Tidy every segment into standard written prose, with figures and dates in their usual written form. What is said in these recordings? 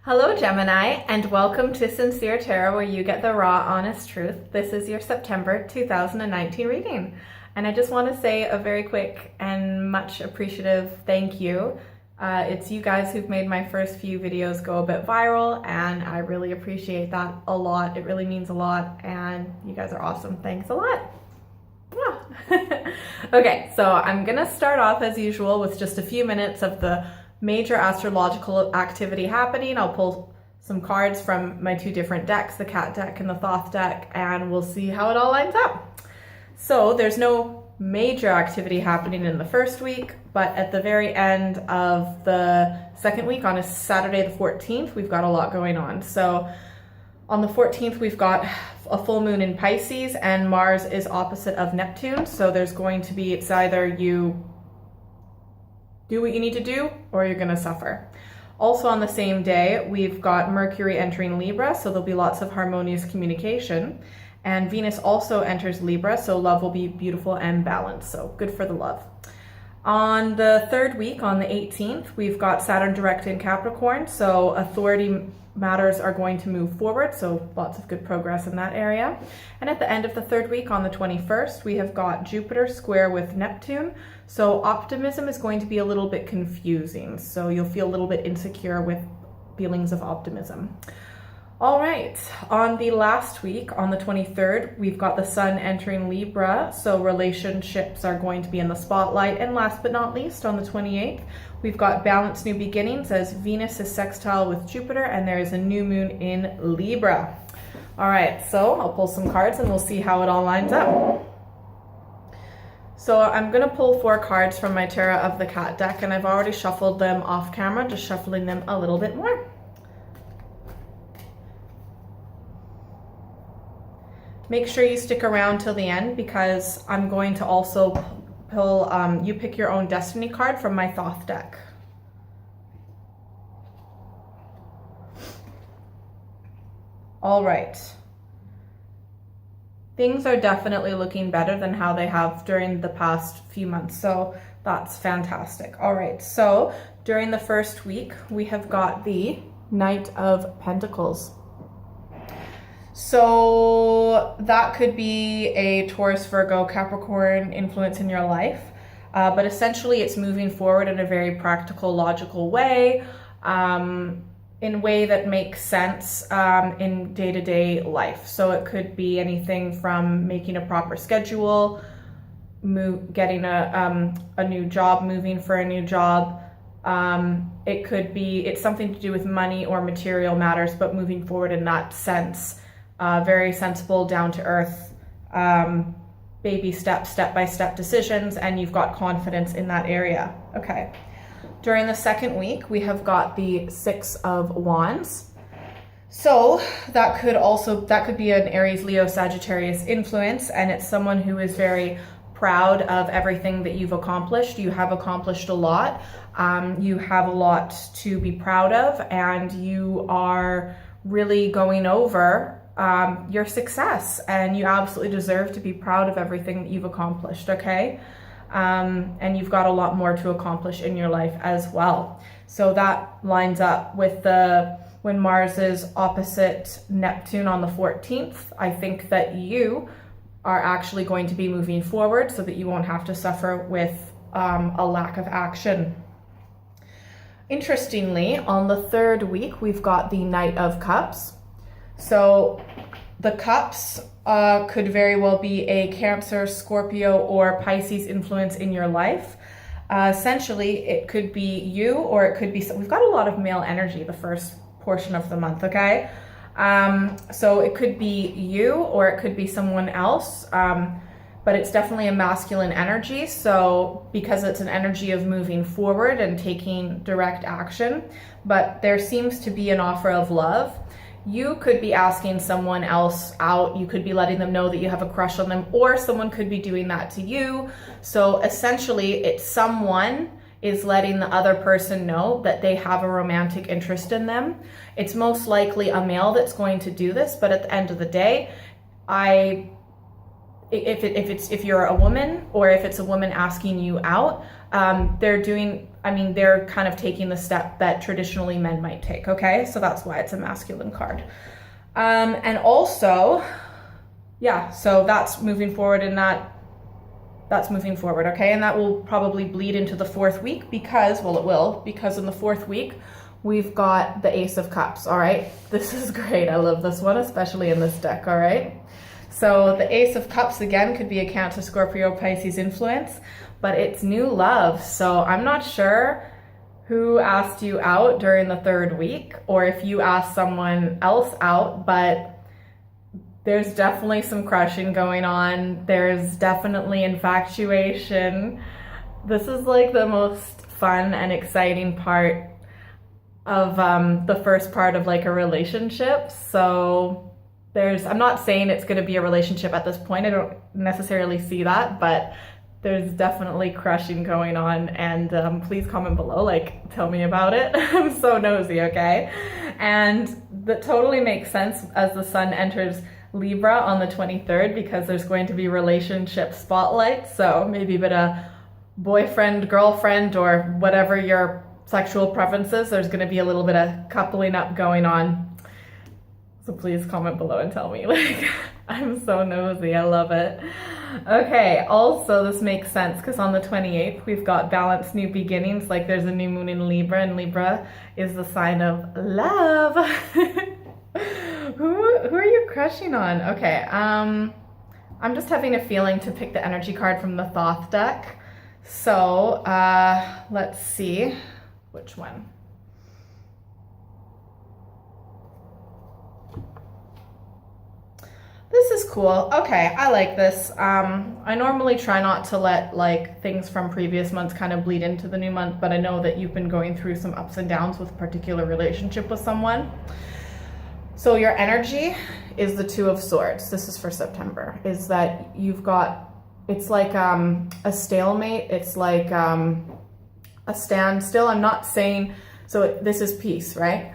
Hello Gemini, and welcome to Sincere Tarot, where you get the raw, honest truth. This is your September 2019 reading. And I just want to say a very quick and much appreciative thank you. It's you guys who've made my first few videos go a bit viral, and I really appreciate that a lot. It really means a lot, and you guys are awesome. Thanks a lot. Okay, so I'm gonna start off as usual with just a few minutes of the major astrological activity happening. I'll pull some cards from my two different decks, the cat deck and the thoth deck, and we'll see how it all lines up. So there's no major activity happening in the first week, but at the very end of the second week, on a Saturday the 14th, we've got a lot going on. So on the 14th, we've got a full moon in Pisces, and Mars is opposite of Neptune. So there's going to be, it's either you do what you need to do or you're gonna suffer. Also on the same day, we've got Mercury entering Libra, so there'll be lots of harmonious communication. And Venus also enters Libra, so love will be beautiful and balanced, so good for the love. On the third week, on the 18th, we've got Saturn direct in Capricorn, so authority matters are going to move forward, so lots of good progress in that area. And at the end of the third week, on the 21st, we have got Jupiter square with Neptune, so optimism is going to be a little bit confusing, so you'll feel a little bit insecure with feelings of optimism. All right, on the last week, on the 23rd, we've got the Sun entering Libra, so relationships are going to be in the spotlight. And last but not least, on the 28th, we've got balanced new beginnings as Venus is sextile with Jupiter, and there is a new moon in Libra. All right, so I'll pull some cards and we'll see how it all lines up. So I'm gonna pull 4 cards from my Tarot of the Cat deck, and I've already shuffled them off camera, just shuffling them a little bit more. Make sure you stick around till the end, because I'm going to also pull, you pick your own destiny card from my Thoth deck. All right. Things are definitely looking better than how they have during the past few months, so that's fantastic. All right, so during the first week, we have got the Knight of Pentacles. So that could be a Taurus, Virgo, Capricorn influence in your life, but essentially it's moving forward in a very practical, logical way, in a way that makes sense in day-to-day life. So it could be anything from making a proper schedule, getting a new job, moving for a new job. It could be, it's something to do with money or material matters, but moving forward in that sense. Very sensible, down to earth, baby steps, step-by-step decisions, and you've got confidence in that area. Okay. During the second week, we have got the 6 of Wands. So that could be an Aries, Leo, Sagittarius influence, and it's someone who is very proud of everything that you've accomplished. You have accomplished a lot. You have a lot to be proud of, and you are really going over your success, and you absolutely deserve to be proud of everything that you've accomplished, okay? And you've got a lot more to accomplish in your life as well. So that lines up with when Mars is opposite Neptune on the 14th. I think that you are actually going to be moving forward so that you won't have to suffer with a lack of action. Interestingly, on the third week, we've got the Knight of Cups. So the cups could very well be a Cancer, Scorpio, or Pisces influence in your life. Essentially, it could be you, or it could be, we've got a lot of male energy the first portion of the month, okay? So it could be you, or it could be someone else, but it's definitely a masculine energy. So because it's an energy of moving forward and taking direct action, but there seems to be an offer of love. You could be asking someone else out. You could be letting them know that you have a crush on them, or someone could be doing that to you. So essentially, it's someone is letting the other person know that they have a romantic interest in them. It's most likely a male that's going to do this, but at the end of the day, if you're a woman, or if it's a woman asking you out, they're doing I mean, they're kind of taking the step that traditionally men might take, okay? So that's why it's a masculine card. And also, yeah, so that's moving forward in that's moving forward, okay? And that will probably bleed into the 4th week because, well, it will, because in the 4th week, we've got the Ace of Cups, all right? This is great. I love this one, especially in this deck, all right? So the Ace of Cups, again, could be a Cancer, Scorpio, Pisces influence, but it's new love. So I'm not sure who asked you out during the 3rd week or if you asked someone else out, but there's definitely some crushing going on. There's definitely infatuation. This is like the most fun and exciting part of the first part of like a relationship. So I'm not saying it's going to be a relationship at this point. I don't necessarily see that, but there's definitely crushing going on. And please comment below, like tell me about it. I'm so nosy, okay? And that totally makes sense as the sun enters Libra on the 23rd because there's going to be relationship spotlight. So maybe a bit of boyfriend, girlfriend, or whatever your sexual preferences, there's going to be a little bit of coupling up going on. So please comment below and tell me. Like, I'm so nosy. I love it. Okay, also this makes sense because on the 28th we've got balanced new beginnings. Like there's a new moon in Libra, and Libra is the sign of love. Who are you crushing on? Okay, I'm just having a feeling to pick the energy card from the Thoth deck. So let's see which one. This is cool. Okay, I like this. I normally try not to let like things from previous months kind of bleed into the new month, but I know that you've been going through some ups and downs with a particular relationship with someone. So your energy is the Two of Swords. This is for September. Is that you've got, it's like a stalemate. It's like a standstill. I'm not saying, so this is peace, right?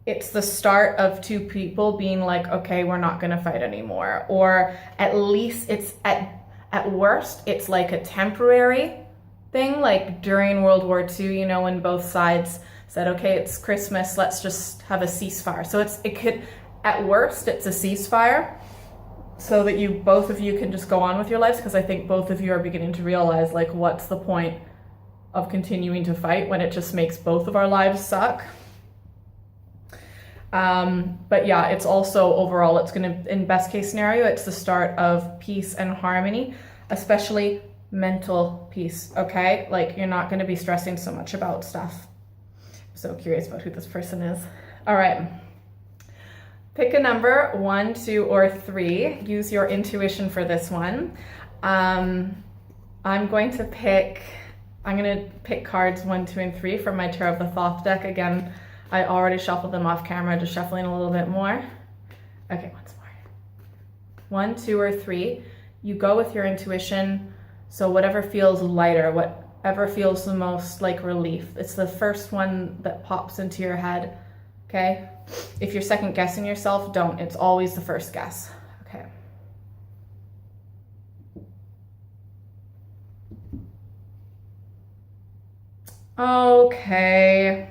It's the start of two people being like, okay, we're not going to fight anymore. Or at least it's at worst, it's like a temporary thing. Like during World War II, you know, when both sides said, okay, it's Christmas, let's just have a ceasefire. So it could, at worst, it's a ceasefire so that both of you can just go on with your lives. Because I think both of you are beginning to realize, like, what's the point of continuing to fight when it just makes both of our lives suck? But yeah, it's also overall, it's going to, in best case scenario, it's the start of peace and harmony, especially mental peace, okay? Like you're not going to be stressing so much about stuff. I'm so curious about who this person is. All right. Pick a number, 1, 2, or 3. Use your intuition for this one. I'm going to pick cards 1, 2, and 3 from my Tarot of the Thoth deck. Again, I already shuffled them off camera, just shuffling a little bit more. Okay, once more. 1, 2, or 3. You go with your intuition. So whatever feels lighter, whatever feels the most like relief. It's the first one that pops into your head, okay? If you're second guessing yourself, don't. It's always the first guess, okay? Okay.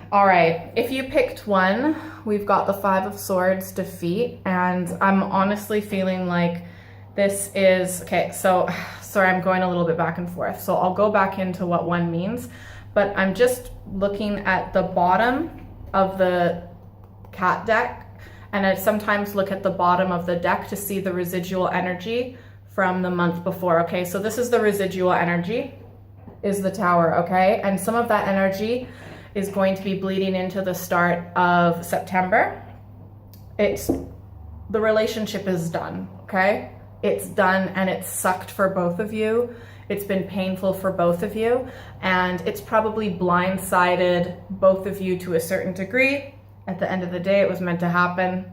All right, if you picked 1, we've got the 5 of Swords, defeat, and I'm honestly feeling like this is, okay, so, sorry, I'm going a little bit back and forth, so I'll go back into what 1 means, but I'm just looking at the bottom of the cat deck, and I sometimes look at the bottom of the deck to see the residual energy from the month before, okay? So this is the residual energy, is the Tower, okay? And some of that energy is going to be bleeding into the start of September. The relationship is done, okay? It's done and it's sucked for both of you. It's been painful for both of you, and it's probably blindsided both of you to a certain degree. At the end of the day, it was meant to happen.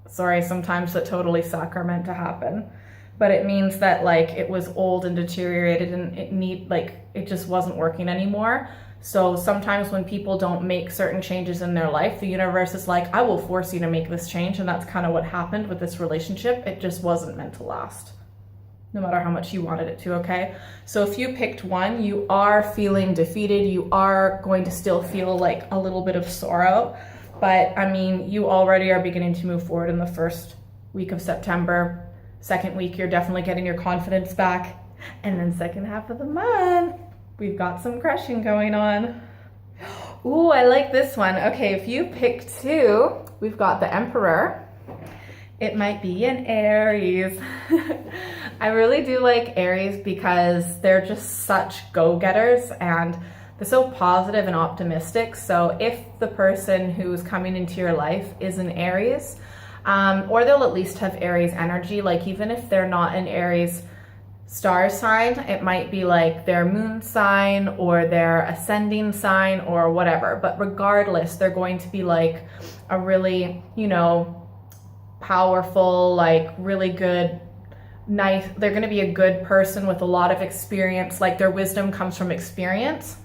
Sorry, sometimes that totally suck are meant to happen. But it means that like it was old and deteriorated and it just wasn't working anymore. So sometimes when people don't make certain changes in their life, the universe is like, I will force you to make this change. And that's kind of what happened with this relationship. It just wasn't meant to last. no matter how much you wanted it to, okay? So if you picked one, you are feeling defeated. You are going to still feel like a little bit of sorrow. But I mean, you already are beginning to move forward in the first week of September. Second week, you're definitely getting your confidence back. And then second half of the month, we've got some crushing going on. Ooh, I like this one. Okay, if you pick two, we've got the Emperor. It might be an Aries. I really do like Aries because they're just such go-getters and they're so positive and optimistic. So if the person who's coming into your life is an Aries, or they'll at least have Aries energy, like even if they're not an Aries star sign, it might be like their moon sign or their ascending sign or whatever. But regardless, they're going to be like a really, you know, powerful, like really good, nice, they're going to be a good person with a lot of experience. Like their wisdom comes from experience,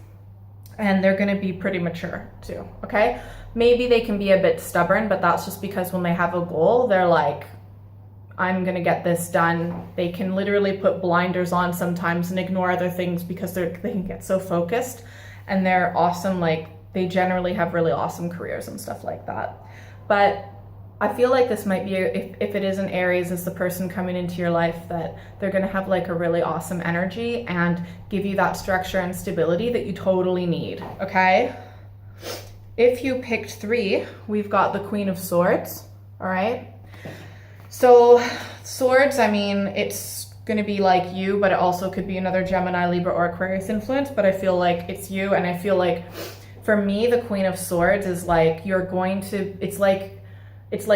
and they're going to be pretty mature too, okay? Maybe they can be a bit stubborn, but that's just because when they have a goal, they're like, I'm going to get this done. They can literally put blinders on sometimes and ignore other things because they can get so focused, and they're awesome. Like they generally have really awesome careers and stuff like that. But I feel like this might be, if it is an Aries, is the person coming into your life, that they're going to have like a really awesome energy and give you that structure and stability that you totally need, okay? If you picked three, we've got the Queen of Swords, all right? So swords, I mean, it's going to be like you, but it also could be another Gemini, Libra, or Aquarius influence, but I feel like it's you. And I feel like for me, the Queen of Swords is like, you're going to, it's like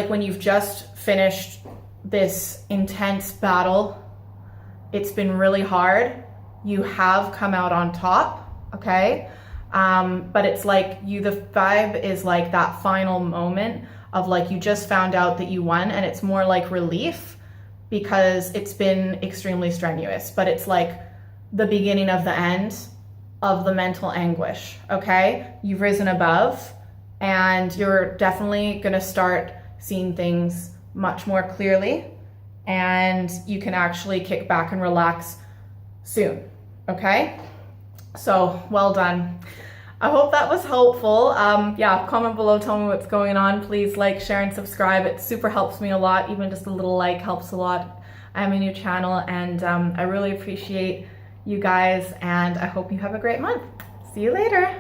when you've just finished this intense battle, it's been really hard, you have come out on top, okay? But it's like the vibe is like that final moment of like, you just found out that you won, and it's more like relief because it's been extremely strenuous, but it's like the beginning of the end of the mental anguish, okay? You've risen above, and you're definitely gonna start seeing things much more clearly, and you can actually kick back and relax soon, okay? So well done. I hope that was helpful. Yeah, comment below, tell me what's going on. Please like, share, and subscribe. It super helps me a lot. Even just a little like helps a lot. I'm a new channel, and I really appreciate you guys, and I hope you have a great month. See you later.